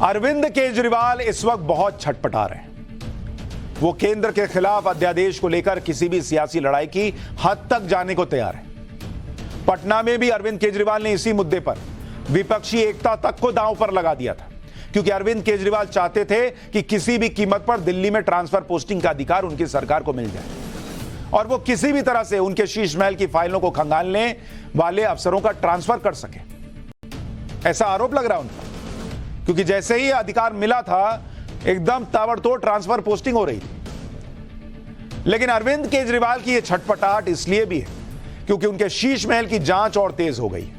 अरविंद केजरीवाल इस वक्त बहुत छटपटा रहे हैं। वो केंद्र के खिलाफ अध्यादेश को लेकर किसी भी सियासी लड़ाई की हद तक जाने को तैयार है। पटना में भी अरविंद केजरीवाल ने इसी मुद्दे पर विपक्षी एकता तक को दांव पर लगा दिया था, क्योंकि अरविंद केजरीवाल चाहते थे कि किसी भी कीमत पर दिल्ली में ट्रांसफर पोस्टिंग का अधिकार उनकी सरकार को मिल जाए और वो किसी भी तरह से उनके शीश महल की फाइलों को खंगालने वाले अफसरों का ट्रांसफर कर सके, ऐसा आरोप लग रहा है उनका। क्योंकि जैसे ही अधिकार मिला था, एकदम ताबड़तोड़ ट्रांसफर पोस्टिंग हो रही थी। लेकिन अरविंद केजरीवाल की यह छटपटाहट इसलिए भी है क्योंकि उनके शीश महल की जांच और तेज हो गई।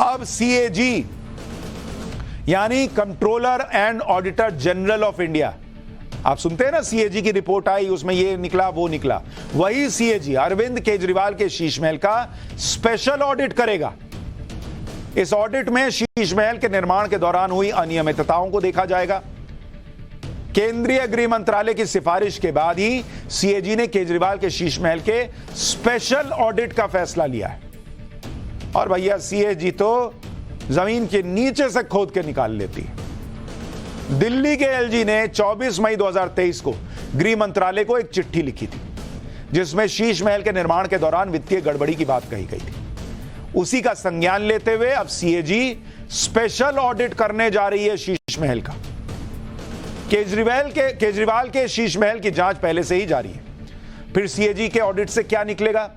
अब सीएजी यानी controller and auditor general of India, आप सुनते हैं ना, सीएजी की रिपोर्ट आई, उसमें ये निकला वो निकला, वही सीएजी अरविंद केजरीवाल के शीश महल का स्पेशल ऑडिट करेगा। इस ऑडिट में शीश महल के निर्माण के दौरान हुई अनियमितताओं को देखा जाएगा। केंद्रीय गृह मंत्रालय की सिफारिश के बाद ही सीएजी ने केजरीवाल के शीश महल के स्पेशल ऑडिट का फैसला लिया है। और भैया सीएजी तो जमीन के नीचे से खोद के निकाल लेती है। दिल्ली के एलजी ने 24 मई 2023 को गृह मंत्रालय को एक चिट्ठी लिखी थी, जिसमें शीश महल के निर्माण के दौरान वित्तीय गड़बड़ी की बात कही गई थी। उसी का संज्ञान लेते हुए अब सीएजी स्पेशल ऑडिट करने जा रही है शीश महल का। केजरीवाल के शीश महल की जांच पहले से ही जारी है। फिर सीएजी के ऑडिट से क्या निकलेगा?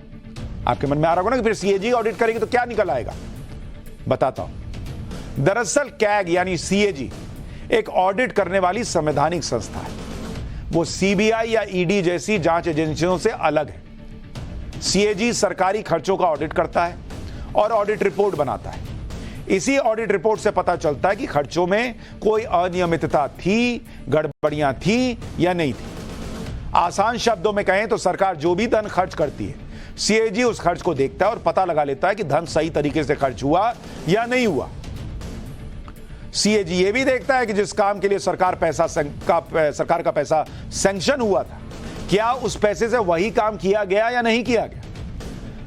आपके मन में आ रहा होगा ना कि फिर सीएजी ऑडिट करेगी तो क्या निकल आएगा। बताता हूं। दरअसल कैग यानी सीएजी एक ऑडिट करने वाली संवैधानिक संस्था है। वो सीबीआई या ईडी जैसी जांच एजेंसियों से अलग है। सीएजी सरकारी खर्चों का ऑडिट करता है और ऑडिट रिपोर्ट बनाता है। इसी ऑडिट रिपोर्ट से पता चलता है कि खर्चों में कोई अनियमितता थी, गड़बड़ियां थी या नहीं थी। आसान शब्दों में कहें तो सरकार जो भी धन खर्च करती है, सीएजी उस खर्च को देखता है और पता लगा लेता है कि धन सही तरीके से खर्च हुआ या नहीं हुआ। सीएजी यह भी देखता है कि जिस काम के लिए सरकार का पैसा सैंक्शन हुआ था, क्या उस पैसे से वही काम किया गया या नहीं किया गया।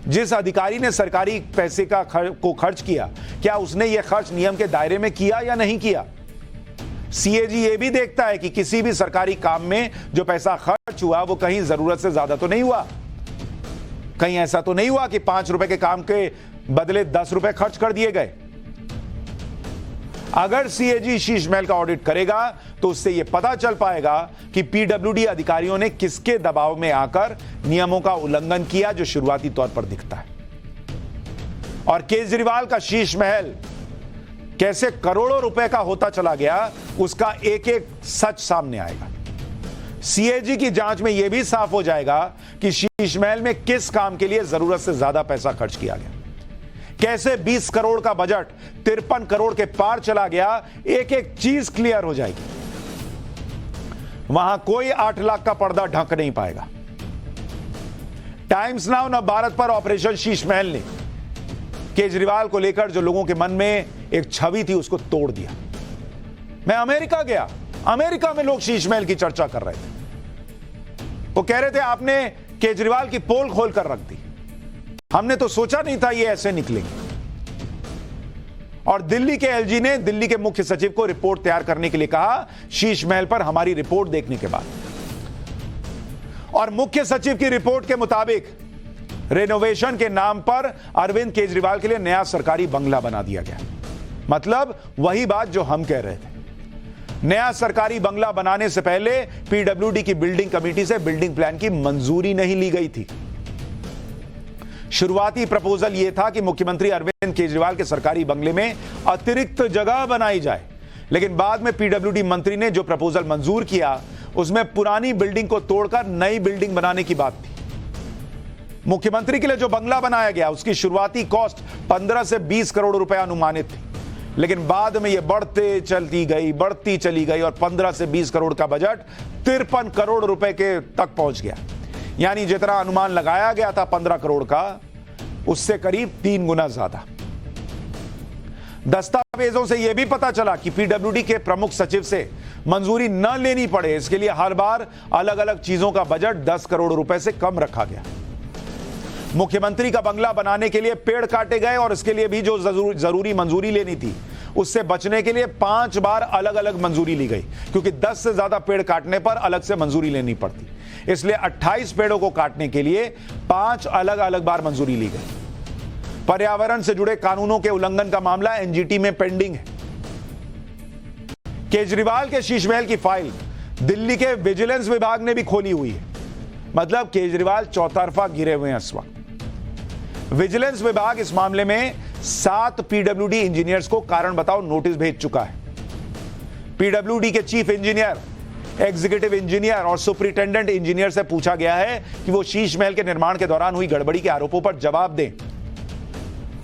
जिस अधिकारी ने सरकारी पैसे को खर्च किया, क्या उसने यह खर्च नियम के दायरे में किया या नहीं किया। सीएजी यह भी देखता है कि किसी भी सरकारी काम में जो पैसा खर्च हुआ वो कहीं जरूरत से ज्यादा तो नहीं हुआ। कहीं ऐसा तो नहीं हुआ कि 5 रुपए के काम के बदले 10 रुपए खर्च कर दिए गए। अगर सीएजी शीश महल का ऑडिट करेगा तो उससे यह पता चल पाएगा कि पीडब्ल्यूडी अधिकारियों ने किसके दबाव में आकर नियमों का उल्लंघन किया, जो शुरुआती तौर पर दिखता है। और केजरीवाल का शीश महल कैसे करोड़ों रुपए का होता चला गया, उसका एक एक सच सामने आएगा। सीएजी की जांच में यह भी साफ हो जाएगा कि शीश महल में किस काम के लिए जरूरत से ज्यादा पैसा खर्च किया गया, कैसे 20 करोड़ का बजट 53 करोड़ के पार चला गया। एक एक चीज क्लियर हो जाएगी। वहां कोई 8 लाख का पर्दा ढक नहीं पाएगा। टाइम्स नाउ न भारत पर ऑपरेशन शीश महल ने केजरीवाल को लेकर जो लोगों के मन में एक छवि थी, उसको तोड़ दिया। मैं अमेरिका गया, अमेरिका में लोग शीश महल की चर्चा कर रहे थे। वो कह रहे थे आपने केजरीवाल की पोल खोल कर रख दी, हमने तो सोचा नहीं था ये ऐसे निकलेंगे। और दिल्ली के एलजी ने दिल्ली के मुख्य सचिव को रिपोर्ट तैयार करने के लिए कहा, शीश महल पर हमारी रिपोर्ट देखने के बाद। और मुख्य सचिव की रिपोर्ट के मुताबिक रेनोवेशन के नाम पर अरविंद केजरीवाल के लिए नया सरकारी बंगला बना दिया गया। मतलब वही बात जो हम कह रहे थे। नया सरकारी बंगला बनाने से पहले पीडब्ल्यूडी की बिल्डिंग कमेटी से बिल्डिंग प्लान की मंजूरी नहीं ली गई थी। शुरुआती प्रपोजल यह था कि मुख्यमंत्री अरविंद केजरीवाल के सरकारी बंगले में अतिरिक्त जगह बनाई जाए, लेकिन बाद में पीडब्ल्यूडी मंत्री ने जो प्रपोजल मंजूर किया, उसमें पुरानी बिल्डिंग को तोड़कर नई बिल्डिंग बनाने की बात थी। मुख्यमंत्री के लिए जो बंगला बनाया गया, उसकी शुरुआती कॉस्ट 15 से 20 करोड़ रुपए अनुमानित थी, लेकिन बाद में यह बढ़ती चली गई और 15 से 20 करोड़ का बजट 53 करोड़ रुपए के तक पहुंच गया। यानी जितना अनुमान लगाया गया था 15 करोड़ का, उससे करीब 3 गुना ज्यादा। दस्तावेजों से यह भी पता चला कि पीडब्ल्यूडी के प्रमुख सचिव से मंजूरी न लेनी पड़े, इसके लिए हर बार अलग अलग चीजों का बजट 10 करोड़ रुपए से कम रखा गया। मुख्यमंत्री का बंगला बनाने के लिए पेड़ काटे गए और इसके लिए भी जो जरूरी मंजूरी लेनी थी, उससे बचने के लिए 5 बार अलग अलग मंजूरी ली गई, क्योंकि 10 से ज्यादा पेड़ काटने पर अलग से मंजूरी लेनी पड़ती। इसलिए 28 पेड़ों को काटने के लिए 5 अलग अलग बार मंजूरी ली गई। पर्यावरण से जुड़े कानूनों के उल्लंघन का मामला एनजीटी में पेंडिंग है। केजरीवाल के शीश महल की फाइल दिल्ली के विजिलेंस विभाग ने भी खोली हुई है। मतलब केजरीवाल चौतरफा घिरे हुए हैं इस वक्त। विजिलेंस विभाग इस मामले में 7 पीडब्ल्यूडी इंजीनियर्स को कारण बताओ नोटिस भेज चुका है। पीडब्ल्यूडी के चीफ इंजीनियर, एग्जीक्यूटिव इंजीनियर और सुपरिटेंडेंट इंजीनियर से पूछा गया है कि वो शीश महल के निर्माण के दौरान हुई गड़बड़ी के आरोपों पर जवाब दें।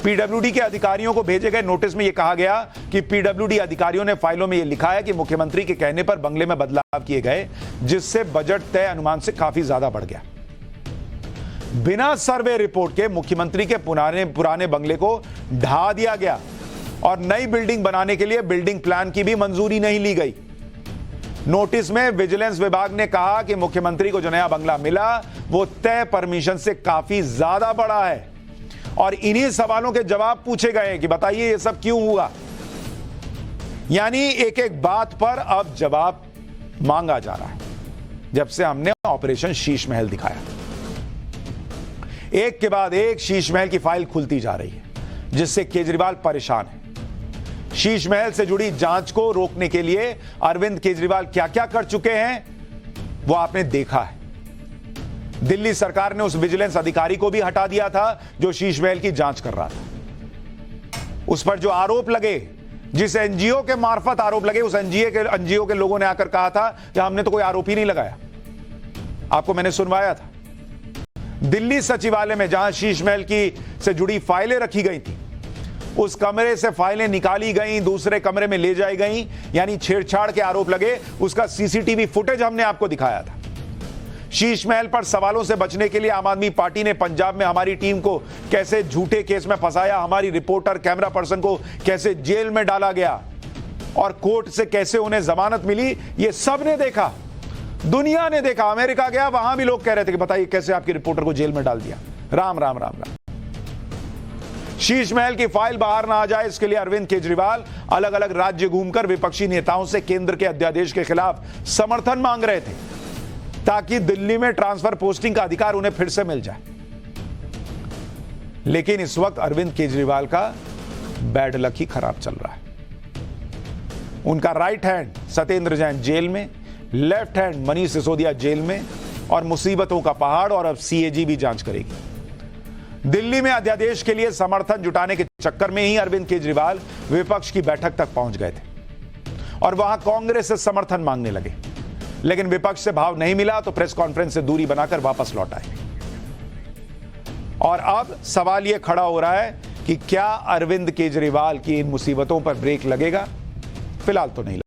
पीडब्ल्यूडी के अधिकारियों को भेजे गए नोटिस में यह कहा गया कि पीडब्ल्यूडी अधिकारियों ने फाइलों में यह लिखा है कि मुख्यमंत्री के कहने पर बंगले में बदलाव किए गए, जिससे बजट तय अनुमान से काफी ज्यादा बढ़ गया। बिना सर्वे रिपोर्ट के मुख्यमंत्री के पुराने बंगले को ढा दिया गया और नई बिल्डिंग बनाने के लिए बिल्डिंग प्लान की भी मंजूरी नहीं ली गई। नोटिस में विजिलेंस विभाग ने कहा कि मुख्यमंत्री को जो नया बंगला मिला वो तय परमिशन से काफी ज्यादा बड़ा है और इन्हीं सवालों के जवाब पूछे गए कि बताइए ये सब क्यों हुआ। यानी एक एक बात पर अब जवाब मांगा जा रहा है जब से हमने ऑपरेशन शीश महल दिखाया। एक के बाद एक शीश महल की फाइल खुलती जा रही है, जिससे केजरीवाल परेशान है। शीश महल से जुड़ी जांच को रोकने के लिए अरविंद केजरीवाल क्या क्या कर चुके हैं वो आपने देखा है। दिल्ली सरकार ने उस विजिलेंस अधिकारी को भी हटा दिया था जो शीश महल की जांच कर रहा था। उस पर जो आरोप लगे, जिस एनजीओ के मार्फत आरोप लगे, उस एनजीओ के लोगों ने आकर कहा था कि हमने तो कोई आरोप ही नहीं लगाया। आपको मैंने सुनवाया था। दिल्ली सचिवालय में जहां शीश महल की से जुड़ी फाइलें रखी गई थी, उस कमरे से फाइलें निकाली गई, दूसरे कमरे में ले जाई गई, यानी छेड़छाड़ के आरोप लगे। उसका सीसीटीवी फुटेज हमने आपको दिखाया था। शीश महल पर सवालों से बचने के लिए आम आदमी पार्टी ने पंजाब में हमारी टीम को कैसे झूठे केस में फंसाया, हमारी रिपोर्टर कैमरा पर्सन को कैसे जेल में डाला गया और कोर्ट से कैसे उन्हें जमानत मिली, ये सब ने देखा, दुनिया ने देखा। अमेरिका गया, वहां भी लोग कह रहे थे कि बताइए कैसे आपकी रिपोर्टर को जेल में डाल दिया। राम राम राम राम। शीश महल की फाइल बाहर ना आ जाए, इसके लिए अरविंद केजरीवाल अलग अलग राज्य घूमकर विपक्षी नेताओं से केंद्र के अध्यादेश के खिलाफ समर्थन मांग रहे थे, ताकि दिल्ली में ट्रांसफर पोस्टिंग का अधिकार उन्हें फिर से मिल जाए। लेकिन इस वक्त अरविंद केजरीवाल का बैड लक ही खराब चल रहा है। उनका right hand Satyendra Jain jail में, left hand Manish Sisodia jail में और मुसीबतों का पहाड़, और अब सीएजी भी जांच करेगी। दिल्ली में अध्यादेश के लिए समर्थन जुटाने के चक्कर में ही अरविंद केजरीवाल विपक्ष की बैठक तक पहुंच गए थे और वहां कांग्रेस से समर्थन मांगने लगे, लेकिन विपक्ष से भाव नहीं मिला तो प्रेस कॉन्फ्रेंस से दूरी बनाकर वापस लौट आए। और अब सवाल यह खड़ा हो रहा है कि क्या अरविंद केजरीवाल की इन मुसीबतों पर ब्रेक लगेगा? फिलहाल तो नहीं।